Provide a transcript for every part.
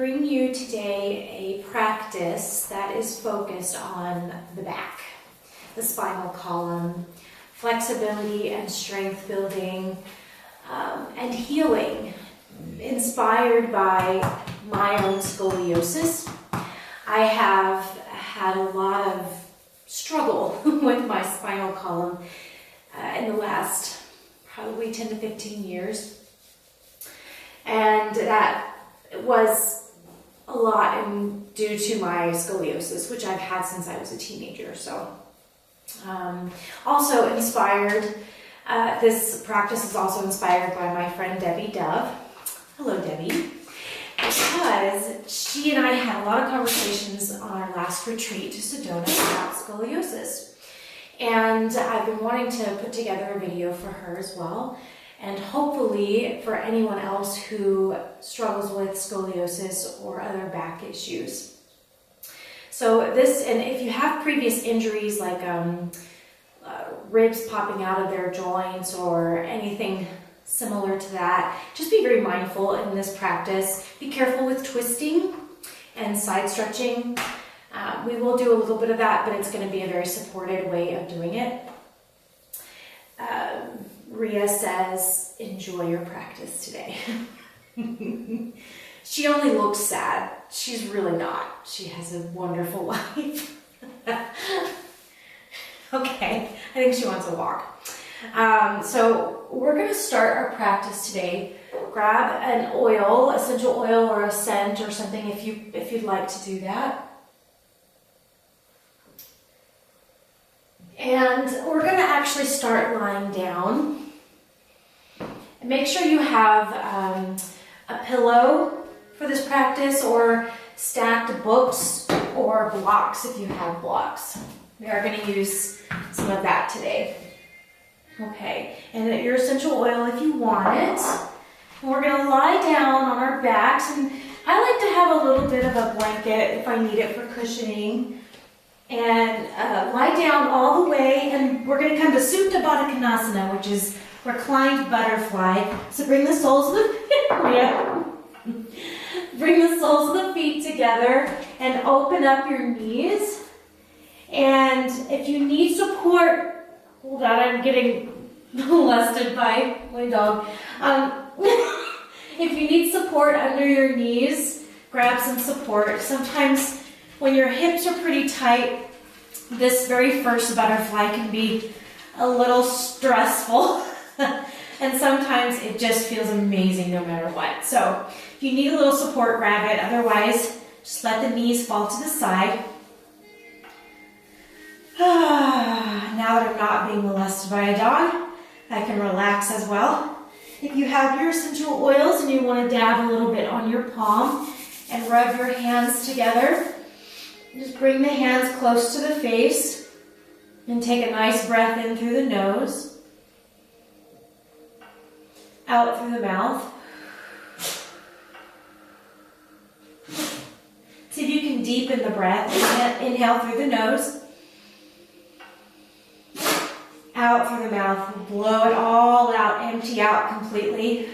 bring you today a practice that is focused on the back, the spinal column, flexibility and strength building, and healing, inspired by my own scoliosis. I have had a lot of struggle with my spinal column in the last probably 10 to 15 years. And that was a lot due to my scoliosis, which I've had since I was a teenager. So also inspired, this practice is also inspired by my friend Debbie Dove. Hello, Debbie. Because she and I had a lot of conversations on our last retreat to Sedona about scoliosis. And I've been wanting to put together a video for her as well. And hopefully for anyone else who struggles with scoliosis or other back issues. So this, and if you have previous injuries like ribs popping out of their joints or anything similar to that, just be very mindful in this practice. Be careful with twisting and side stretching. We will do a little bit of that, but it's going to be a very supported way of doing it. Ria says, enjoy your practice today. She only looks sad. She's really not. She has a wonderful life. Okay, I think she wants a walk. So we're going to start our practice today. Grab an oil, essential oil or a scent or something if you'd like to do that. And we're going to actually start lying down. And make sure you have a pillow for this practice or stacked books or blocks if you have blocks. We are going to use some of that today. Okay, and your essential oil if you want it. And we're going to lie down on our backs. And I like to have a little bit of a blanket if I need it for cushioning. And lie down all the way, and we're going to come to Supta Baddha Konasana, which is reclined butterfly. So bring the soles of the bring the soles of the feet together and open up your knees. And if you need support, hold on, I'm getting molested by my dog. If you need support under your knees, grab some support. Sometimes when your hips are pretty tight, this very first butterfly can be a little stressful. And sometimes it just feels amazing no matter what. So if you need a little support, grab it. Otherwise, just let the knees fall to the side. Now that I'm not being molested by a dog, I can relax as well. If you have your essential oils and you want to dab a little bit on your palm and rub your hands together, just bring the hands close to the face and take a nice breath in through the nose, out through the mouth. See if you can deepen the breath. Inhale through the nose, out through the mouth. Blow it all out, empty out completely.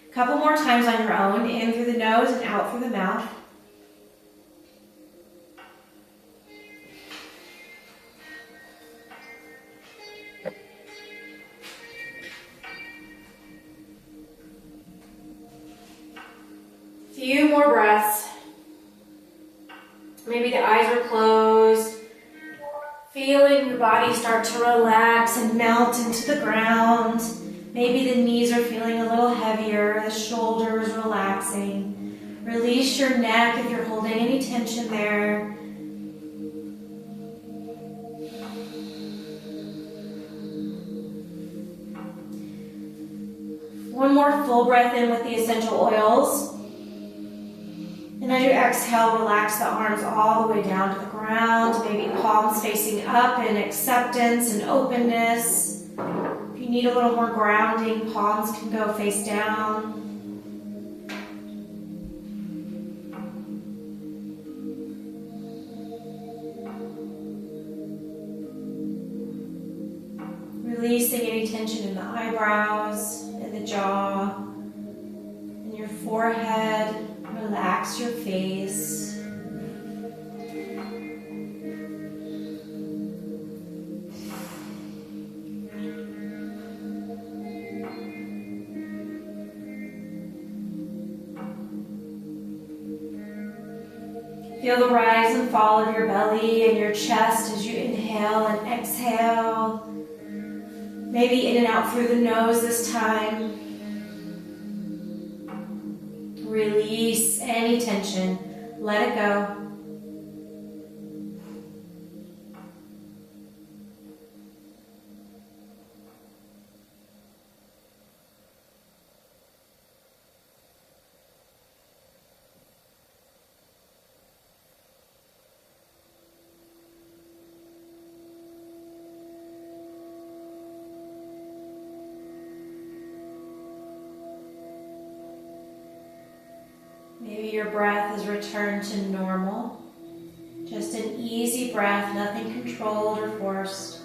A couple more times on your own, in through the nose and out through the mouth. Few more breaths. Maybe the eyes are closed. Feeling your body start to relax and melt into the ground. Maybe the knees are feeling a little heavier, the shoulders relaxing. Release your neck if you're holding any tension there. One more full breath in with the essential oils. And as you exhale, relax the arms all the way down to the ground. Maybe palms facing up in acceptance and openness. If you need a little more grounding, palms can go face down. Releasing any tension in the eyebrows, in the jaw, in your forehead, relax your face. Feel the rise and fall of your belly and your chest as you inhale and exhale. Maybe in and out through the nose this time. Release any tension. Let it go. Maybe your breath has returned to normal. Just an easy breath, nothing controlled or forced.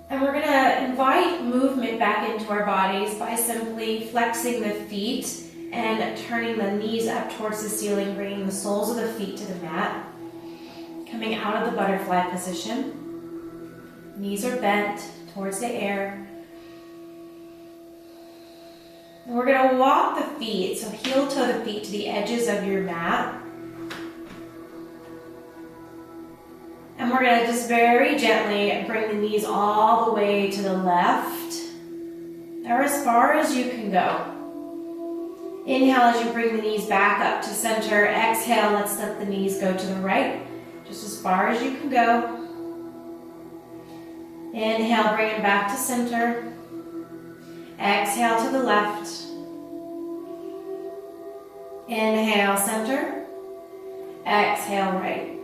And we're going to invite movement back into our bodies by simply flexing the feet and turning the knees up towards the ceiling, bringing the soles of the feet to the mat. Coming out of the butterfly position. Knees are bent towards the air. And we're going to walk the feet, so heel toe the feet to the edges of your mat. And we're going to just very gently bring the knees all the way to the left, or as far as you can go. Inhale as you bring the knees back up to center. Exhale, let's let the knees go to the right, just as far as you can go. Inhale, bring it back to center. Exhale to the left. Inhale, center. Exhale, right.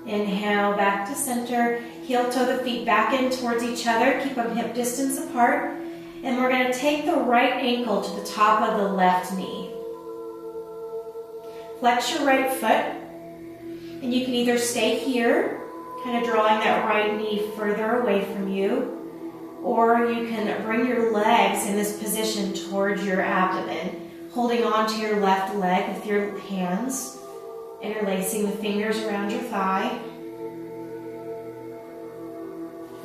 Inhale, back to center. Heel toe the feet back in towards each other. Keep them hip distance apart. And we're going to take the right ankle to the top of the left knee. Flex your right foot. And you can either stay here, kind of drawing that right knee further away from you, or you can bring your legs in this position towards your abdomen, holding onto your left leg with your hands, interlacing the fingers around your thigh.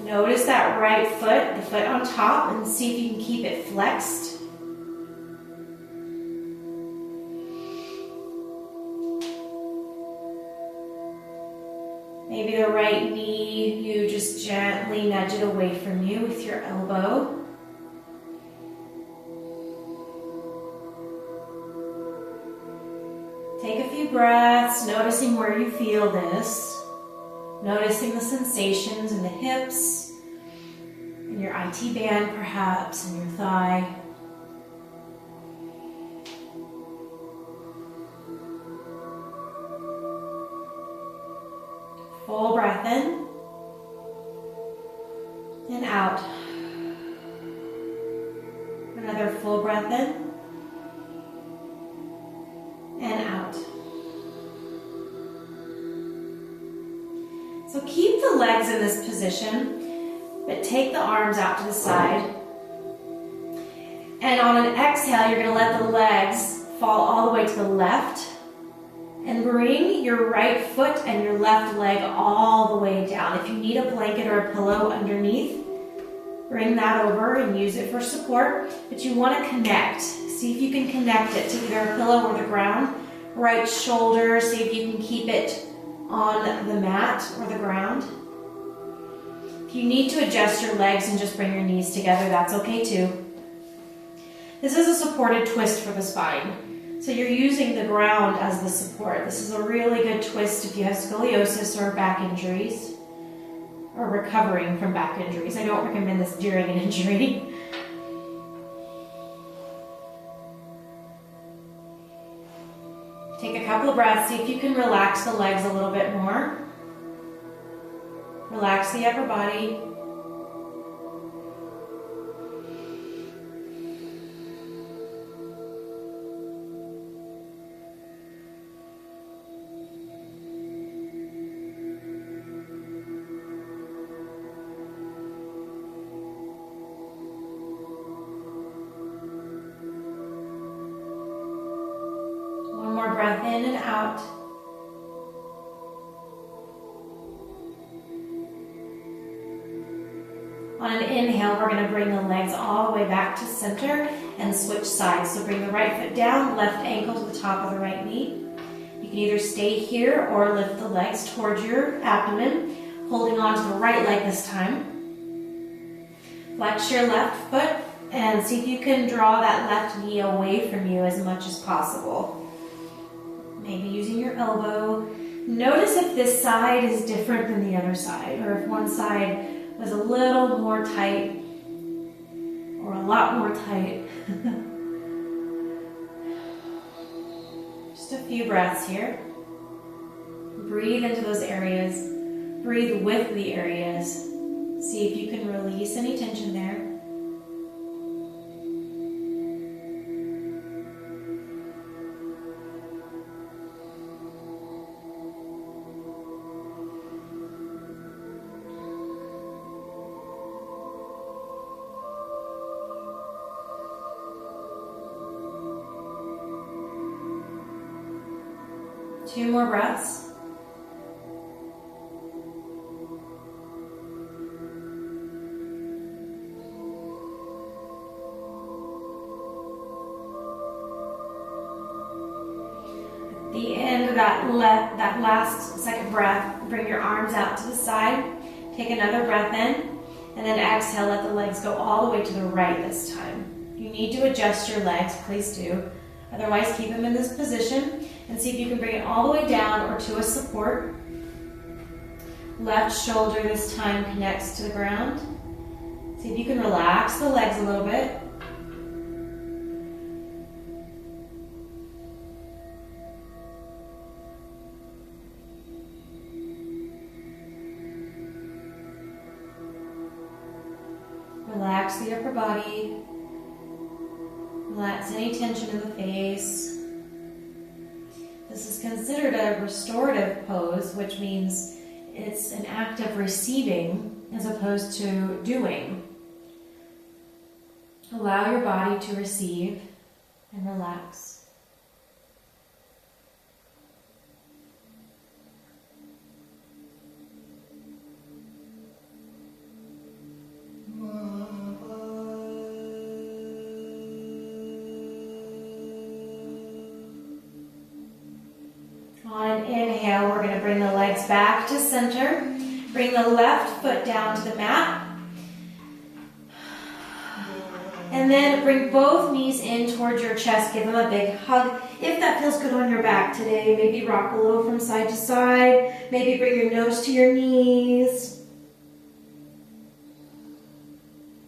Notice that right foot, the foot on top, and see if you can keep it flexed. Maybe the right knee, you just gently nudge it away from you with your elbow. Take a few breaths, noticing where you feel this. Noticing the sensations in the hips, in your IT band perhaps, in your thigh. Full breath in and out. Another full breath in and out. So keep the legs in this position, but take the arms out to the side. And on an exhale, you're going to let the legs fall all the way to the left. And bring your right foot and your left leg all the way down. If you need a blanket or a pillow underneath, bring that over and use it for support. But you want to connect. See if you can connect it to either a pillow or the ground. Right shoulder, see if you can keep it on the mat or the ground. If you need to adjust your legs and just bring your knees together, that's okay too. This is a supported twist for the spine. So you're using the ground as the support. This is a really good twist if you have scoliosis or back injuries, or recovering from back injuries. I don't recommend this during an injury. Take a couple of breaths. See if you can relax the legs a little bit more. Relax the upper body. more breath in and out. On an inhale, we're going to bring the legs all the way back to center and switch sides. So bring the right foot down, left ankle to the top of the right knee. You can either stay here or lift the legs towards your abdomen, holding on to the right leg this time. Flex your left foot and see if you can draw that left knee away from you as much as possible. Maybe using your elbow. Notice if this side is different than the other side, or if one side was a little more tight or a lot more tight. Just a few breaths here. Breathe into those areas. Breathe with the areas. See if you can release any tension there. Two more breaths. At the end of that last second breath, bring your arms out to the side. Take another breath in, and then exhale, let the legs go all the way to the right this time. If you need to adjust your legs, please do. Otherwise, keep them in this position and see if you can bring it all the way down or to a support. Left shoulder this time connects to the ground. See if you can relax the legs a little bit. Relax the upper body. Relax any tension in the face. This is considered a restorative pose, which means it's an act of receiving as opposed to doing. Allow your body to receive and relax. On an inhale, we're going to bring the legs back to center. Bring the left foot down to the mat. And then bring both knees in towards your chest. Give them a big hug. If that feels good on your back today, maybe rock a little from side to side. Maybe bring your nose to your knees.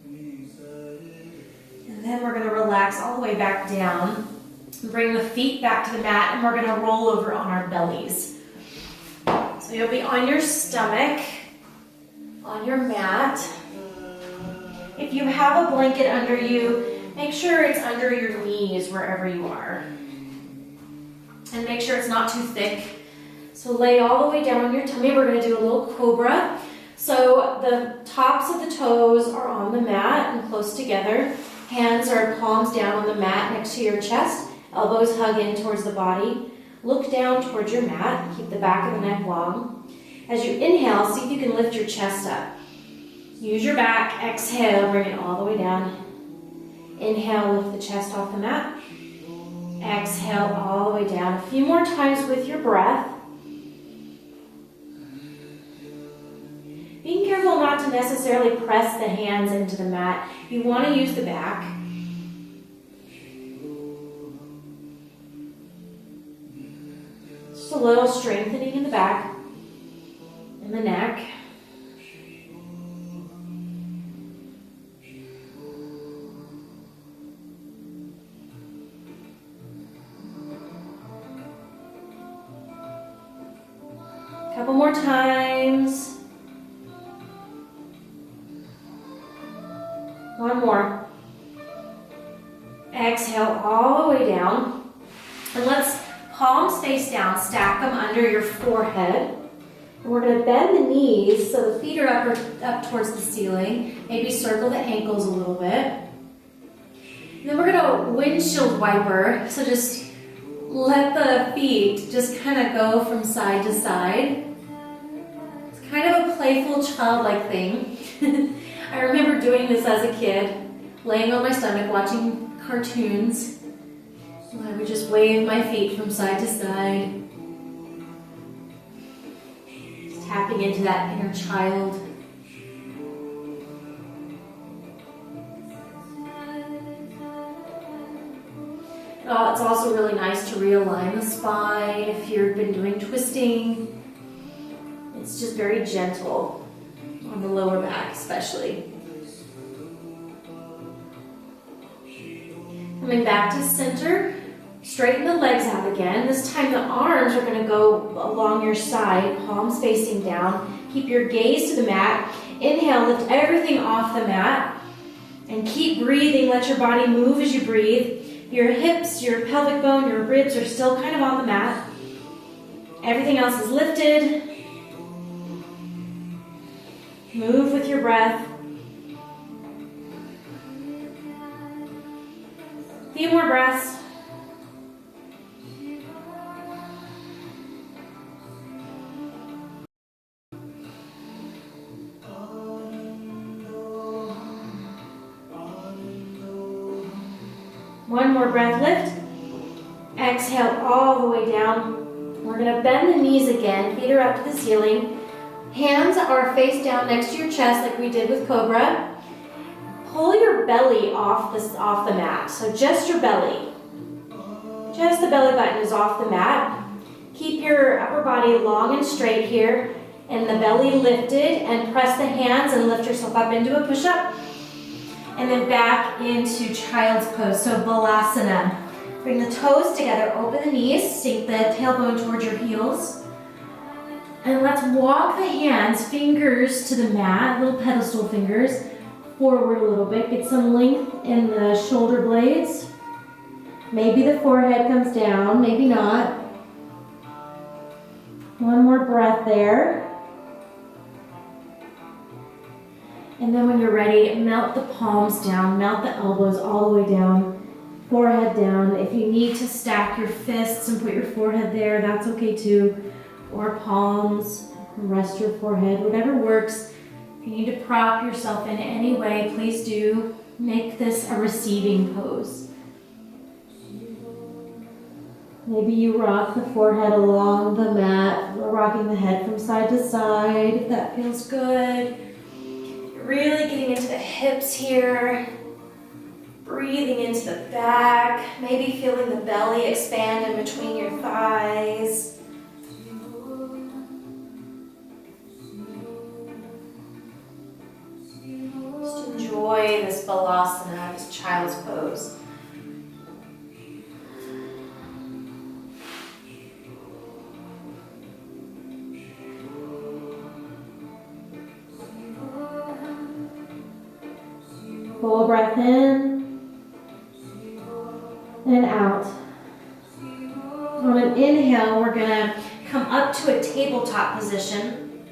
And then we're going to relax all the way back down. Bring the feet back to the mat, and we're going to roll over on our bellies. So you'll be on your stomach, on your mat. If you have a blanket under you, make sure it's under your knees wherever you are. And make sure it's not too thick. So lay all the way down on your tummy. We're going to do a little cobra. So the tops of the toes are on the mat and close together. Hands are palms down on the mat next to your chest. Elbows hug in towards the body. Look down towards your mat. Keep the back of the neck long. As you inhale, see if you can lift your chest up. Use your back. Exhale, bring it all the way down. Inhale, lift the chest off the mat. Exhale, all the way down. A few more times with your breath. Being careful not to necessarily press the hands into the mat. You want to use the back. Just a little strengthening in the back and the neck. Couple more times. One more. Exhale all the way down. And let's palms face down, stack them under your forehead. And we're going to bend the knees so the feet are up towards the ceiling. Maybe circle the ankles a little bit. And then we're going to windshield wiper. So just let the feet just kind of go from side to side. It's kind of a playful, childlike thing. I remember doing this as a kid, laying on my stomach watching cartoons. I would just wave my feet from side to side. Just tapping into that inner child. It's also really nice to realign the spine if you've been doing twisting. It's just very gentle on the lower back especially. Coming back to center, straighten the legs out again. This time the arms are going to go along your side, palms facing down. Keep your gaze to the mat. Inhale, lift everything off the mat. And keep breathing, let your body move as you breathe. Your hips, your pelvic bone, your ribs are still kind of on the mat. Everything else is lifted. Move with your breath. A few more breaths. One more breath, lift. Exhale all the way down. We're going to bend the knees again. Feet are up to the ceiling. Hands are face down next to your chest like we did with Cobra. Pull your belly off the mat. So just your belly. Just the belly button is off the mat. Keep your upper body long and straight here and the belly lifted, and press the hands and lift yourself up into a push-up. And then back into child's pose, so balasana. Bring the toes together, open the knees, sink the tailbone towards your heels. And let's walk the hands, fingers to the mat, little pedestal fingers, forward a little bit. Get some length in the shoulder blades. Maybe the forehead comes down, maybe not. One more breath there. And then when you're ready, melt the palms down, melt the elbows all the way down, forehead down. If you need to stack your fists and put your forehead there, that's okay too. Or palms, rest your forehead, whatever works. If you need to prop yourself in any way, please do. Make this a receiving pose. Maybe you rock the forehead along the mat, rocking the head from side to side, if that feels good. Really getting into the hips here, breathing into the back, maybe feeling the belly expand in between your thighs. Just enjoy this balasana, this child's pose. Full breath in and out. On an inhale, we're going to come up to a tabletop position.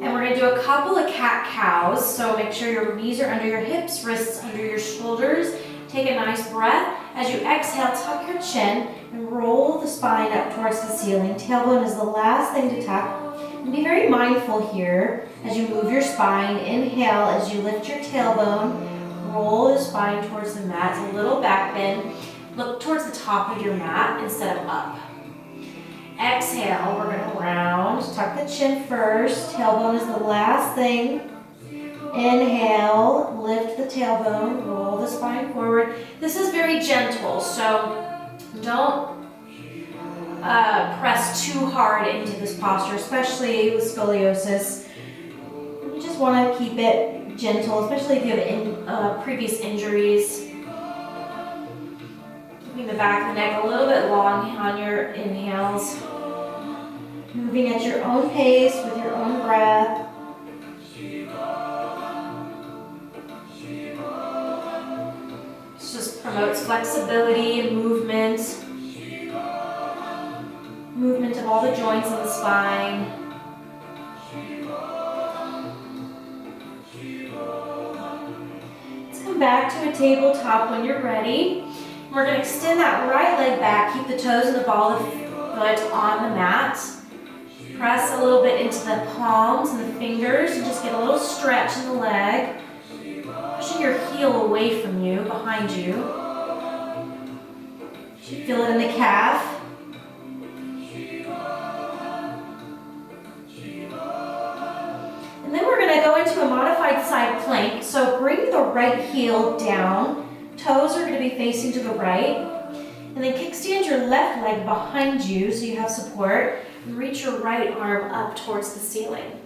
And we're going to do a couple of cat-cows. So make sure your knees are under your hips, wrists under your shoulders. Take a nice breath. As you exhale, tuck your chin and roll the spine up towards the ceiling. Tailbone is the last thing to tuck. And be very mindful here as you move your spine. Inhale as you lift your tailbone. Roll the spine towards the mat. It's a little back bend. Look towards the top of your mat instead of up. Exhale, we're going to round. Tuck the chin first. Tailbone is the last thing. Inhale, lift the tailbone. Roll the spine forward. This is very gentle, so don't press too hard into this posture, especially with scoliosis. You just want to keep it gentle, especially if you have previous injuries. Keeping the back of the neck a little bit long on your inhales. Moving at your own pace with your own breath. This just promotes flexibility and movement. Movement of all the joints in the spine. Let's come back to a tabletop when you're ready. We're going to extend that right leg back. Keep the toes and the ball of foot on the mat. Press a little bit into the palms and the fingers and just get a little stretch in the leg. Pushing your heel away from you, behind you. Feel it in the calf. And then we're going to go into a modified side plank. So bring the right heel down. Toes are going to be facing to the right. And then kickstand your left leg behind you so you have support. And reach your right arm up towards the ceiling.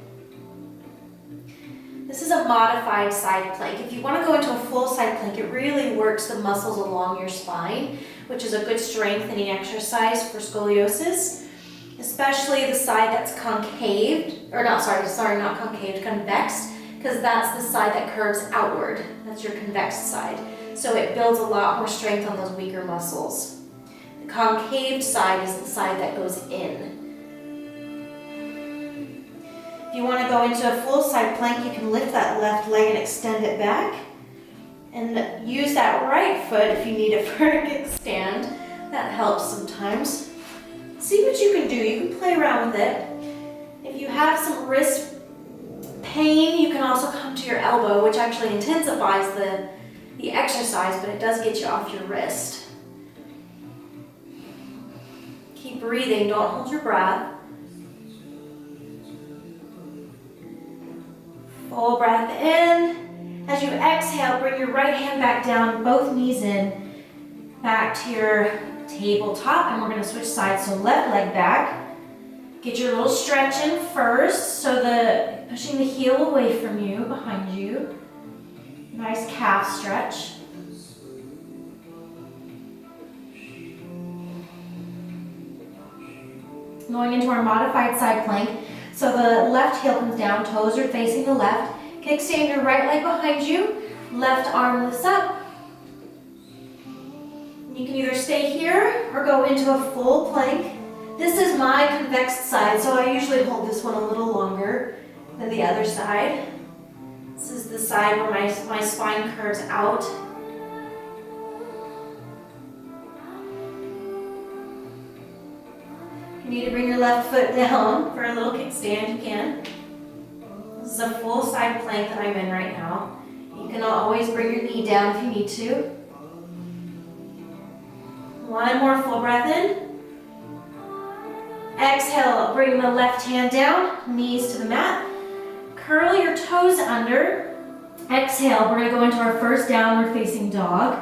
This is a modified side plank. If you want to go into a full side plank, it really works the muscles along your spine, which is a good strengthening exercise for scoliosis, especially the side that's concaved, or not concaved, convex, because that's the side that curves outward. That's your convex side. So it builds a lot more strength on those weaker muscles. The concaved side is the side that goes in. If you want to go into a full side plank, you can lift that left leg and extend it back. And use that right foot if you need it for a kickstand. That helps sometimes. See what you can do. You can play around with it. If you have some wrist pain, you can also come to your elbow, which actually intensifies the exercise, but it does get you off your wrist. Keep breathing. Don't hold your breath. Full breath in. As you exhale, bring your right hand back down, both knees in, back to your tabletop, and we're going to switch sides. So left leg back. Get your little stretch in first, so pushing the heel away from you, behind you. Nice calf stretch. Going into our modified side plank. So the left heel comes down, toes are facing the left. Kickstand your right leg behind you. Left arm lifts up. You can either stay here or go into a full plank. This is my convex side, so I usually hold this one a little longer than the other side. This is the side where my spine curves out. If you need to bring your left foot down for a little kickstand, you can. This is a full side plank that I'm in right now. You can always bring your knee down if you need to. One more full breath in. Exhale, bring the left hand down, knees to the mat. Curl your toes under. Exhale, we're going to go into our first downward facing dog.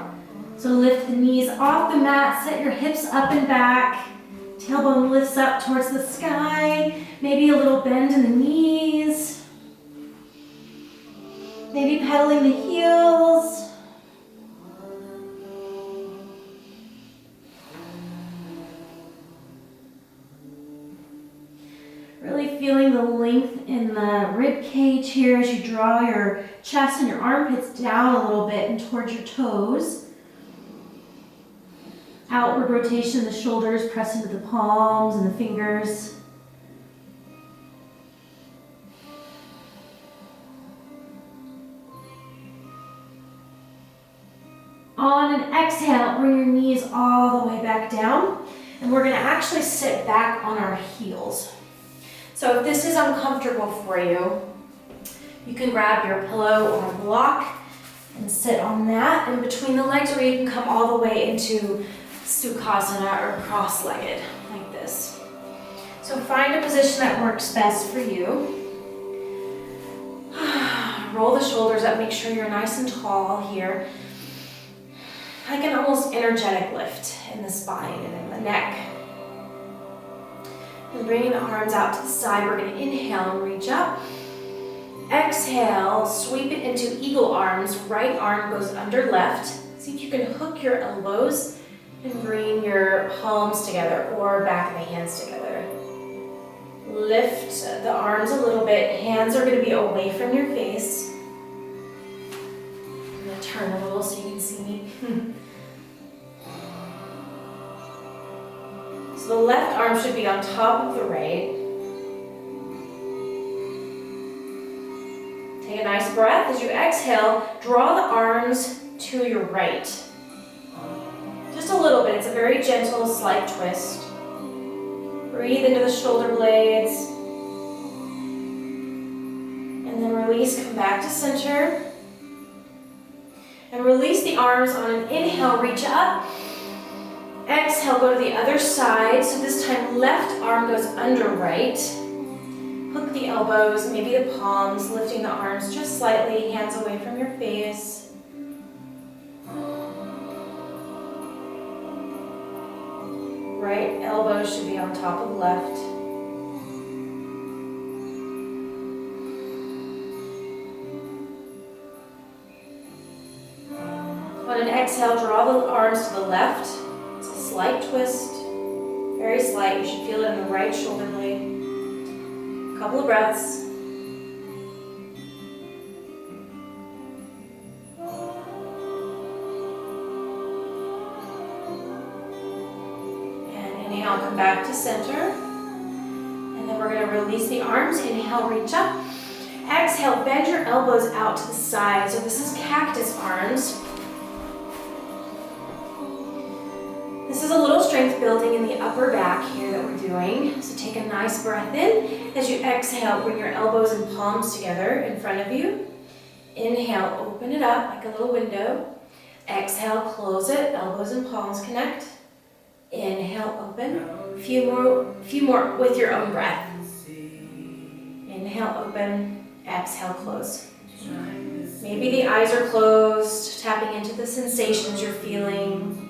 So lift the knees off the mat, set your hips up and back. Tailbone lifts up towards the sky. Maybe a little bend in the knees. Maybe pedaling the heels. Really feeling the length in the rib cage here as you draw your chest and your armpits down a little bit and towards your toes. Outward rotation in the shoulders, press into the palms and the fingers. On an exhale, bring your knees all the way back down. And we're going to actually sit back on our heels. So if this is uncomfortable for you, you can grab your pillow or a block and sit on that in between the legs, or you can come all the way into Sukhasana or cross-legged like this. So find a position that works best for you. Roll the shoulders up, make sure you're nice and tall here. Like an almost energetic lift in the spine and in the neck. And bringing the arms out to the side, we're going to inhale and reach up. Exhale, sweep it into eagle arms. Right arm goes under left. See if you can hook your elbows and bring your palms together or back of the hands together. Lift the arms a little bit. Hands are going to be away from your face. I'm going to turn a little so you can see me. So the left arm should be on top of the right. Take a nice breath. As you exhale, draw the arms to your right. Just a little bit. It's a very gentle, slight twist. Breathe into the shoulder blades. And then release, come back to center. And release the arms on an inhale, reach up. Exhale, go to the other side. So this time, left arm goes under right. Hook the elbows, maybe the palms, lifting the arms just slightly, hands away from your face. Right elbow should be on top of left. On an exhale, draw the arms to the left. It's a slight twist, very slight. You should feel it in the right shoulder blade. Couple of breaths. And inhale, come back to center. And then we're going to release the arms. Inhale, reach up. Exhale, bend your elbows out to the side. So this is cactus arms. This is a little strength building in the upper back here that we're doing. So take a nice breath in. As you exhale, bring your elbows and palms together in front of you. Inhale, open it up like a little window. Exhale, close it, elbows and palms connect. Inhale, open. A few more with your own breath. Inhale, open. Exhale, close. Maybe the eyes are closed, tapping into the sensations you're feeling.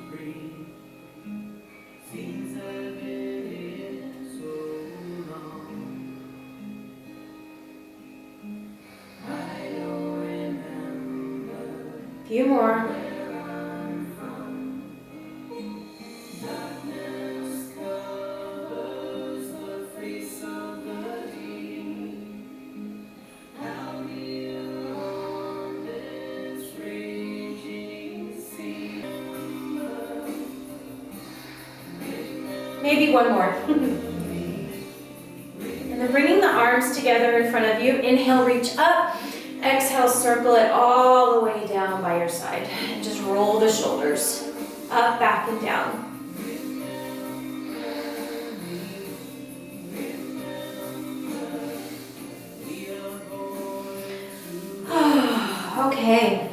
Few more. Maybe one more. And then bringing the arms together in front of you. Inhale, reach up. Exhale, circle it all the way down by your side. And just roll the shoulders up, back, and down. Okay.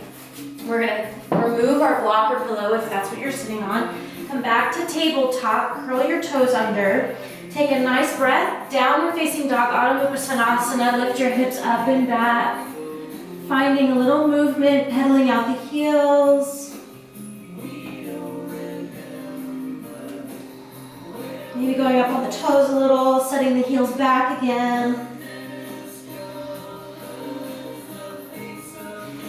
We're going to remove our blocker pillow if that's what you're sitting on. Come back to tabletop, curl your toes under. Take a nice breath. Downward facing dog, Adho Mukha Svanasana. Lift your hips up and back. Finding a little movement, pedaling out the heels. Maybe going up on the toes a little, setting the heels back again.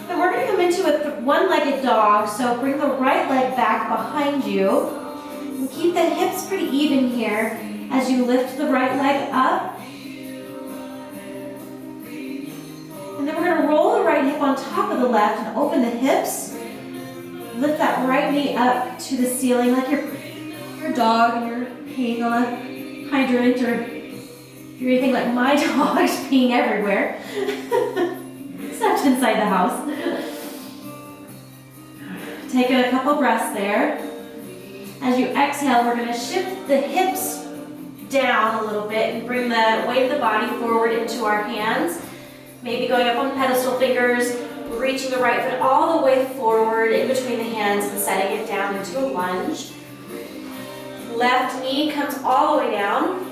And we're going to come into a one-legged dog, so bring the right leg back behind you. And keep the hips pretty even here as you lift the right leg up. And then we're going to roll the right hip on top of the left and open the hips. Lift that right knee up to the ceiling like your dog and you're peeing on a hydrant, or if you're anything like my dog's peeing everywhere. Except inside the house. Take a couple breaths there. As you exhale, we're going to shift the hips down a little bit and bring the weight of the body forward into our hands. Maybe going up on pedestal fingers, reaching the right foot all the way forward in between the hands and setting it down into a lunge. Left knee comes all the way down.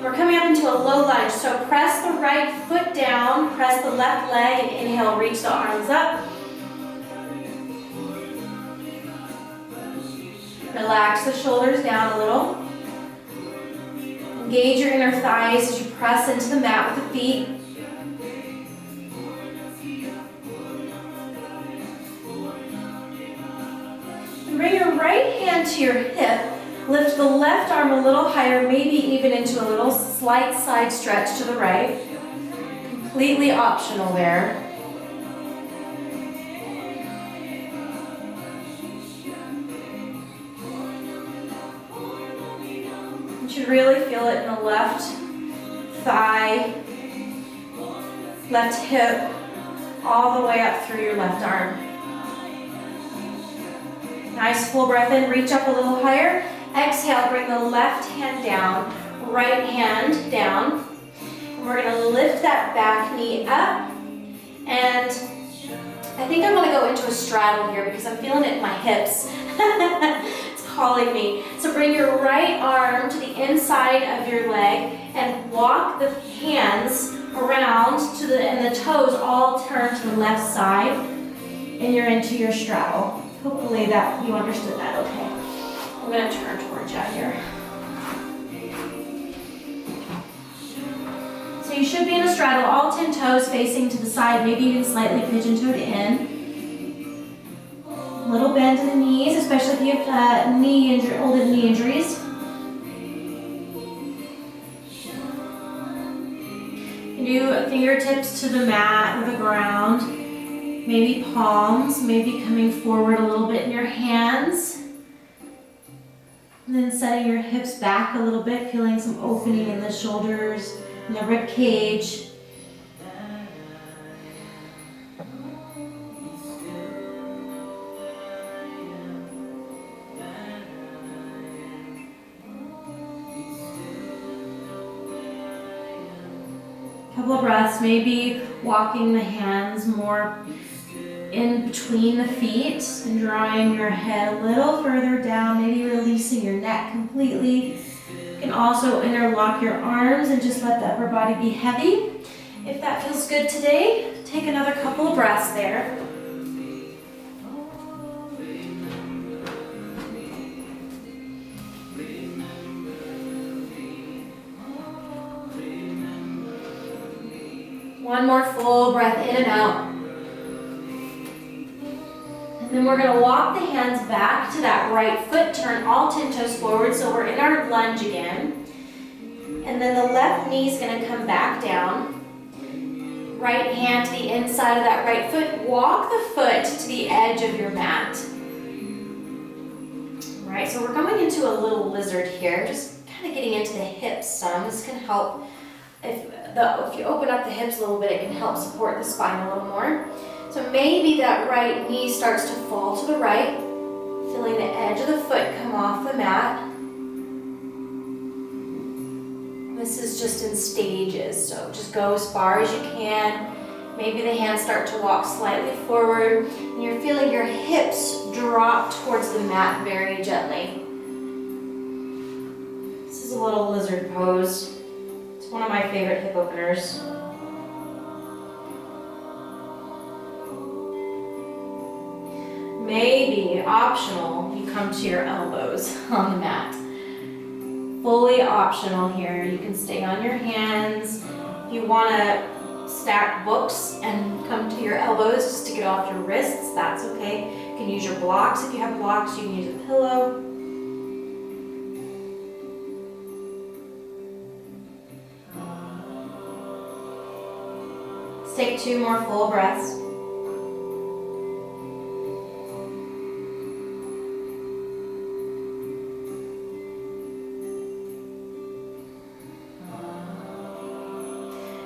We're coming up into a low lunge, so press the right foot down, press the left leg, and inhale, reach the arms up. Relax the shoulders down a little. Engage your inner thighs as you press into the mat with the feet. And bring your right hand to your hip. Lift the left arm a little higher, maybe even into a little slight side stretch to the right. Completely optional there. You should really feel it in the left thigh, left hip, all the way up through your left arm. Nice full breath in, reach up a little higher. Exhale, bring the left hand down, right hand down. And we're gonna lift that back knee up. And I think I'm gonna go into a straddle here because I'm feeling it in my hips. It's calling me. So bring your right arm to the inside of your leg and walk the hands around and the toes all turn to the left side, and you're into your straddle. Hopefully that you understood that okay. I'm gonna turn towards you here. So you should be in a straddle, all 10 toes facing to the side, maybe even slightly pigeon-toed in. A little bend in the knees, especially if you have old knee injuries. You do fingertips to the mat or the ground. Maybe palms, maybe coming forward a little bit in your hands. And then setting your hips back a little bit, feeling some opening in the shoulders and the rib cage. Couple of breaths, maybe walking the hands more in between the feet and drawing your head a little further down, maybe releasing your neck completely. You can also interlock your arms and just let the upper body be heavy. If that feels good today, take another couple of breaths there. One more full breath in and out. And then we're gonna walk the hands back to that right foot, turn all 10 toes forward, so we're in our lunge again. And then the left knee is gonna come back down. Right hand to the inside of that right foot. Walk the foot to the edge of your mat. All right, so we're going into a little lizard here, just kind of getting into the hips some. This can help, if you open up the hips a little bit, it can help support the spine a little more. So maybe that right knee starts to fall to the right, feeling the edge of the foot come off the mat. This is just in stages, so just go as far as you can. Maybe the hands start to walk slightly forward, and you're feeling your hips drop towards the mat very gently. This is a little lizard pose. It's one of my favorite hip openers. Maybe, optional, you come to your elbows on the mat. Fully optional here. You can stay on your hands. If you want to stack books and come to your elbows just to get off your wrists, that's okay. You can use your blocks. If you have blocks, you can use a pillow. Let's take 2 more full breaths.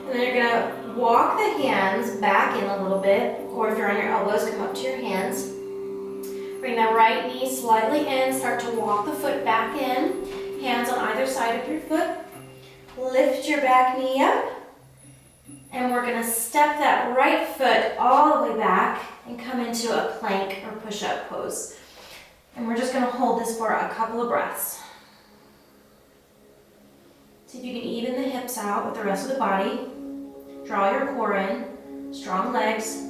And then you're gonna walk the hands back in a little bit, or if you're on your elbows, come up to your hands. Bring that right knee slightly in, start to walk the foot back in, hands on either side of your foot. Lift your back knee up, and we're gonna step that right foot all the way back and come into a plank or push-up pose. And we're just gonna hold this for a couple of breaths. See if you can even the hips out with the rest of the body. Draw your core in, strong legs.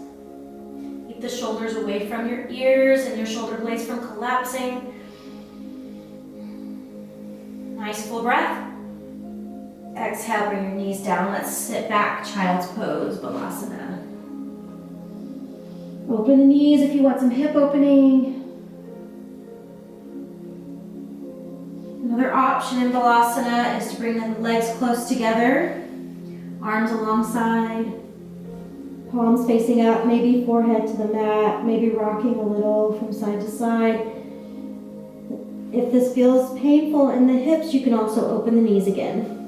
Keep the shoulders away from your ears and your shoulder blades from collapsing. Nice full breath. Exhale, bring your knees down. Let's sit back, child's pose, Balasana. Open the knees if you want some hip opening. Another option in Balasana is to bring the legs close together, arms alongside, palms facing up, maybe forehead to the mat, maybe rocking a little from side to side. If this feels painful in the hips, you can also open the knees again.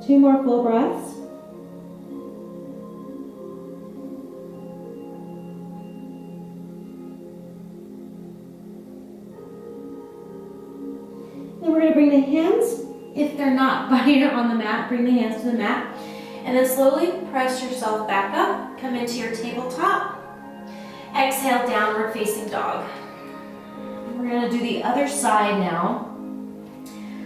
2 more full breaths. Then we're going to bring the hands, if they're not on the mat, bring the hands to the mat. And then slowly press yourself back up. Come into your tabletop. Exhale, downward facing dog. We're going to do the other side now.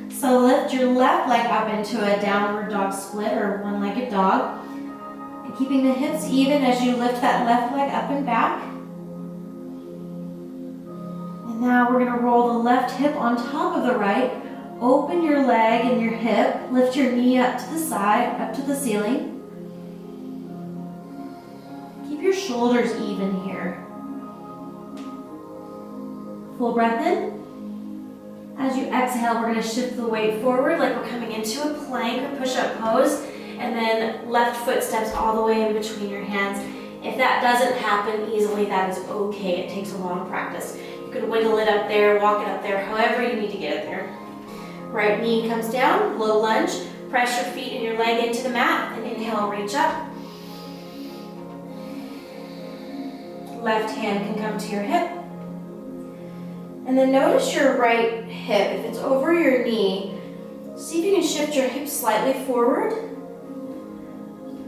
So lift your left leg up into a downward dog split or one-legged dog. And keeping the hips even as you lift that left leg up and back. And now we're going to roll the left hip on top of the right. Open your leg and your hip. Lift your knee up to the side, up to the ceiling. Keep your shoulders even here. Full breath in. As you exhale, we're going to shift the weight forward like we're coming into a plank or push-up pose. And then left foot steps all the way in between your hands. If that doesn't happen easily, that is okay. It takes a lot of practice. You can wiggle it up there, walk it up there, however you need to get it there. Right knee comes down, low lunge. Press your feet and your leg into the mat and inhale, reach up. Left hand can come to your hip. And then notice your right hip. If it's over your knee, see if you can shift your hip slightly forward.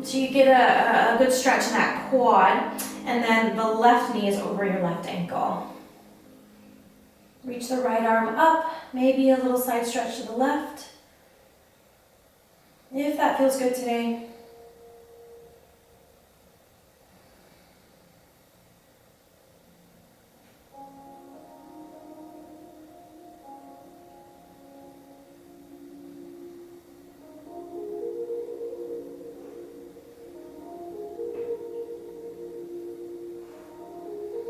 So you get a good stretch in that quad. And then the left knee is over your left ankle. Reach the right arm up, maybe a little side stretch to the left. If that feels good today.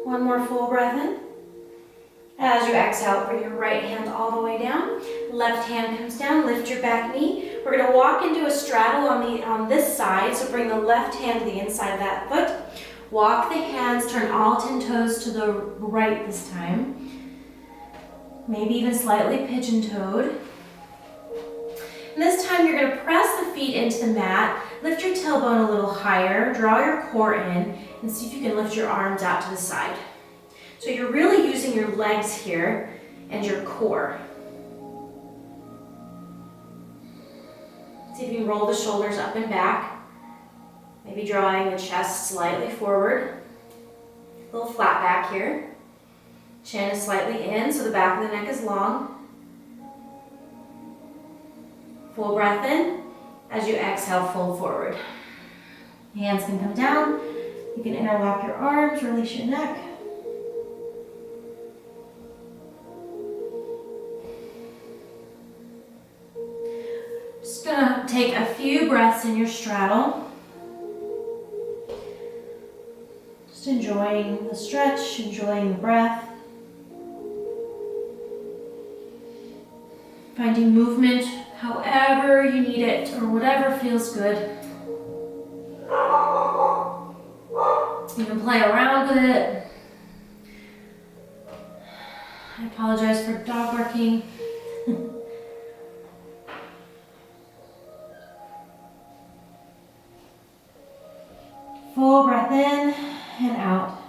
One more full breath in. As you exhale, bring your right hand all the way down. Left hand comes down, lift your back knee. We're going to walk into a straddle on this side, so bring the left hand to the inside of that foot. Walk the hands, turn all 10 toes to the right this time. Maybe even slightly pigeon-toed. And this time you're going to press the feet into the mat, lift your tailbone a little higher, draw your core in, and see if you can lift your arms out to the side. So you're really using your legs here and your core. See if you can roll the shoulders up and back. Maybe drawing the chest slightly forward. A little flat back here. Chin is slightly in, so the back of the neck is long. Full breath in. As you exhale, fold forward. Hands can come down. You can interlock your arms, release your neck. Just gonna take a few breaths in your straddle. Just enjoying the stretch, enjoying the breath. Finding movement however you need it or whatever feels good. You can play around with it. I apologize for dog barking. Full breath in and out.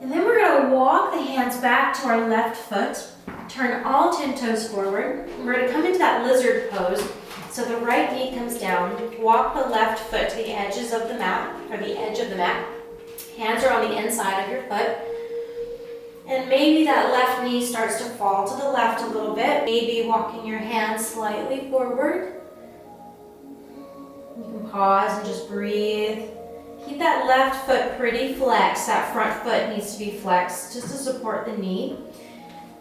And then we're going to walk the hands back to our left foot. Turn all 10 toes forward. We're going to come into that lizard pose. So the right knee comes down. Walk the left foot to the edges of the mat, or the edge of the mat. Hands are on the inside of your foot. And maybe that left knee starts to fall to the left a little bit. Maybe walking your hands slightly forward. You can pause and just breathe. Keep that left foot pretty flexed. That front foot needs to be flexed just to support the knee.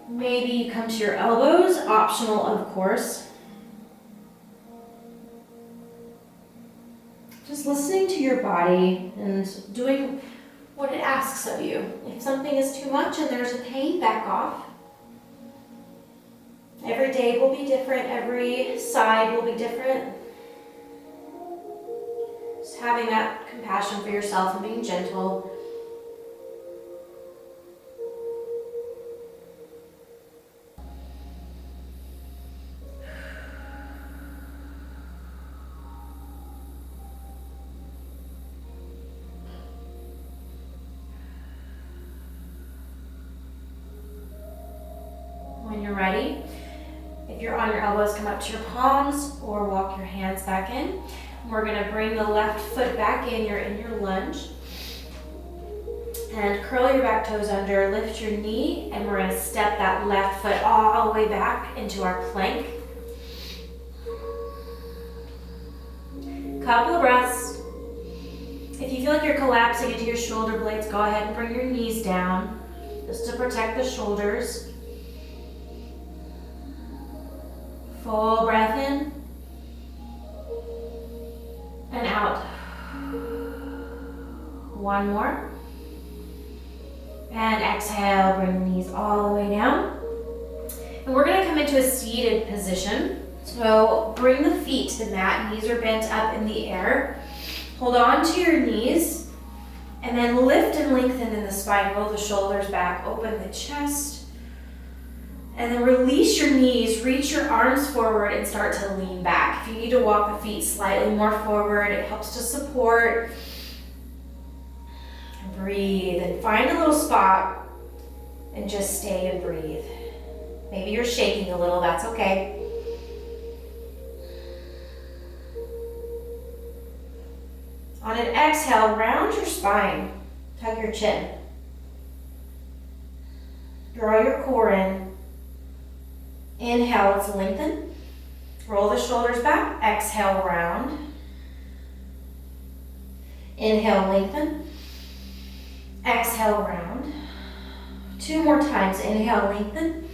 Maybe you come to your elbows, optional of course. Just listening to your body and doing what it asks of you. If something is too much and there's a pain, back off. Every day will be different. Every side will be different. Just having that compassion for yourself and being gentle. you're ready. If you're on your elbows, come up to your palms or walk your hands back in. We're gonna bring the left foot back in. You're in your lunge. And curl your back toes under, lift your knee, and we're gonna step that left foot all the way back into our plank. Couple of breaths. If you feel like you're collapsing into your shoulder blades, go ahead and bring your knees down, just to protect the shoulders. Full breath in and out. One more. And exhale, bring the knees all the way down. And we're gonna come into a seated position. So bring the feet to the mat, knees are bent up in the air. Hold on to your knees and then lift and lengthen in the spine. Roll the shoulders back, open the chest. And then release your knees, reach your arms forward and start to lean back. If you need to walk the feet slightly more forward, it helps to support. Breathe and find a little spot and just stay and breathe. Maybe you're shaking a little, that's okay. On an exhale, round your spine, tuck your chin. Draw your core in. Inhale, let's lengthen. Roll the shoulders back, exhale, round. Inhale, lengthen. Exhale, round. 2 more times. Inhale, lengthen.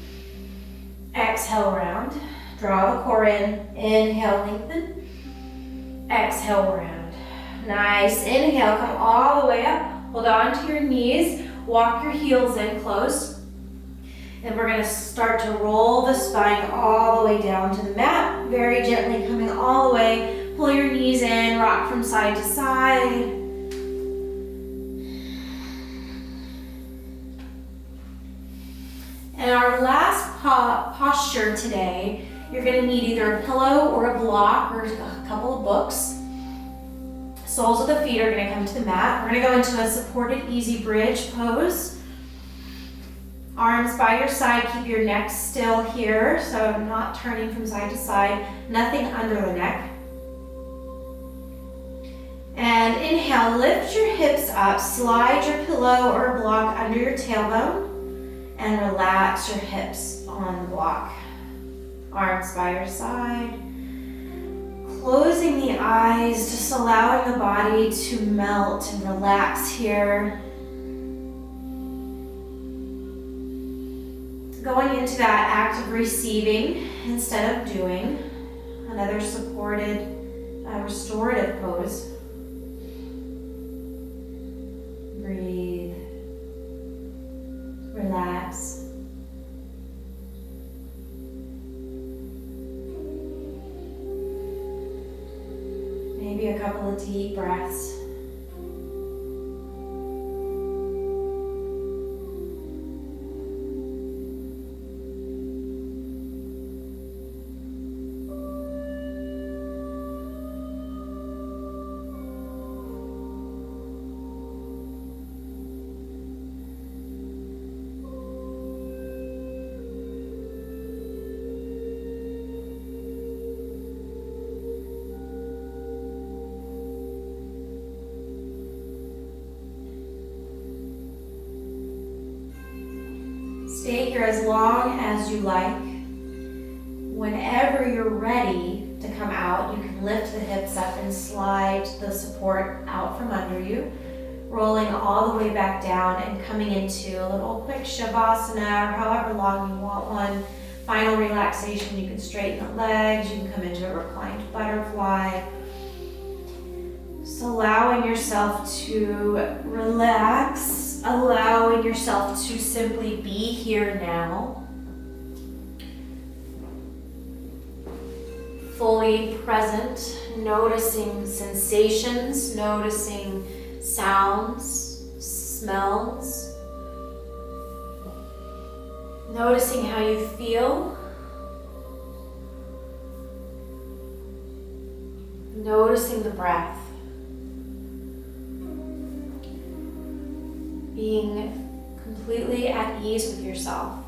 Exhale, round. Draw the core in. Inhale, lengthen. Exhale, round. Nice. Inhale, come all the way up. Hold on to your knees. Walk your heels in close. And we're going to start to roll the spine all the way down to the mat. Very gently coming all the way. Pull your knees in. Rock from side to side. And our last posture today, you're going to need either a pillow or a block or a couple of books. Soles of the feet are going to come to the mat. We're going to go into a supported easy bridge pose. Arms by your side, keep your neck still here, so not turning from side to side, nothing under the neck. And inhale, lift your hips up, slide your pillow or a block under your tailbone. And relax your hips on the block. Arms by your side. Closing the eyes, just allowing the body to melt and relax here. Going into that act of receiving instead of doing. Another supported, restorative pose. Breathe. Relax. Maybe a couple of deep breaths. Stay here as long as you like. Whenever you're ready to come out, you can lift the hips up and slide the support out from under you, rolling all the way back down and coming into a little quick shavasana, or however long you want one. Final relaxation, you can straighten the legs, you can come into a reclined butterfly. Just allowing yourself to relax, allowing yourself to simply be here now. Fully present, noticing sensations, noticing sounds, smells, noticing how you feel, noticing the breath, being completely at ease with yourself.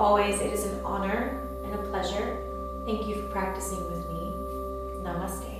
always, it is an honor and a pleasure. Thank you for practicing with me. Namaste.